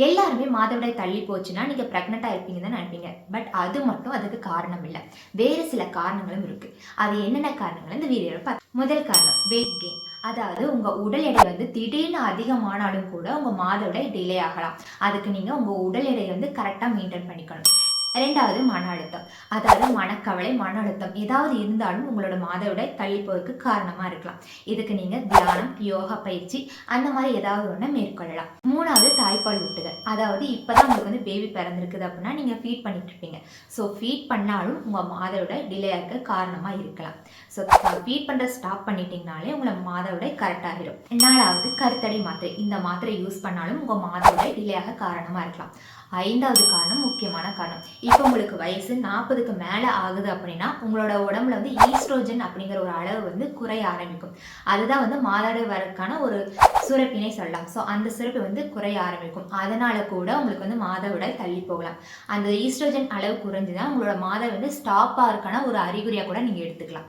எல்லாருமே மாதவிடாய் தள்ளி போச்சுன்னா நீங்க பிரெக்னெண்டா இருப்பீங்கன்னு தான் நினைப்பீங்க. பட் அது மட்டும் அதுக்கு காரணம் இல்ல. வேறு சில காரணங்களும் இருக்கு. அது என்னென்ன காரணங்கள் இந்த வீடியோல முதல் காரணம் வெயிட் கெயின். அதாவது உங்க உடல் எடை திடீர்னு அதிகமானாலும் கூட உங்க மாதவிடாய் டிலே ஆகலாம். அதுக்கு நீங்க உங்க உடல் எடையை கரெக்டா மெயின்டைன் பண்ணிக்கணும். 2வது மன அழுத்தம். அதாவது மனக்கவலை, மன அழுத்தம் ஏதாவது இருந்தாலும் உங்களோட மாதவிடாய் தள்ளி போறதுக்கு காரணமா இருக்கலாம். இதுக்கு நீங்க தியானம், யோகா பயிற்சி அந்த மாதிரி ஏதாவது ஒண்ணு மேற்கொள்ளலாம். 3வது தாய்ப்பால் ஊட்டுதல். அதாவது இப்பதான் உங்களுக்கு பேபி பிறந்திருக்குது அப்படின்னா நீங்க ஃபீட் பண்ணிட்டு இருப்பீங்க. ஸோ ஃபீட் பண்ணாலும் உங்க மாதவிடாய் டிலே ஆக காரணமா இருக்கலாம். ஸோ ஃபீட் பண்ற ஸ்டாப் பண்ணிட்டீங்கனாலே உங்களை மாதவிடாய் கரெக்ட் ஆகிடும். 4வது கருத்தடை மாத்திரை. இந்த மாத்திரை யூஸ் பண்ணாலும் உங்க மாதவிடாய் டிலே ஆக காரணமா இருக்கலாம். 5வது காரணம் முக்கியமான காரணம். இப்போ உங்களுக்கு வயசு 40க்கு மேலே ஆகுது அப்படின்னா உங்களோட உடம்புல ஈஸ்ட்ரோஜன் அப்படிங்கிற ஒரு அளவு குறைய ஆரம்பிக்கும். அதுதான் மாதவிடாய் வரக்கான ஒரு சுரப்பினை சொல்லலாம். ஸோ அந்த சுரப்பி குறைய ஆரம்பிக்கும். அதனால கூட உங்களுக்கு மாதவிடாய் தள்ளி போகலாம். அந்த ஈஸ்ட்ரோஜன் அளவு குறைஞ்சுதான் உங்களோட மாதம் ஸ்டாப் ஆகிறதுக்கான ஒரு அறிகுறியாக கூட நீங்கள் எடுத்துக்கலாம்.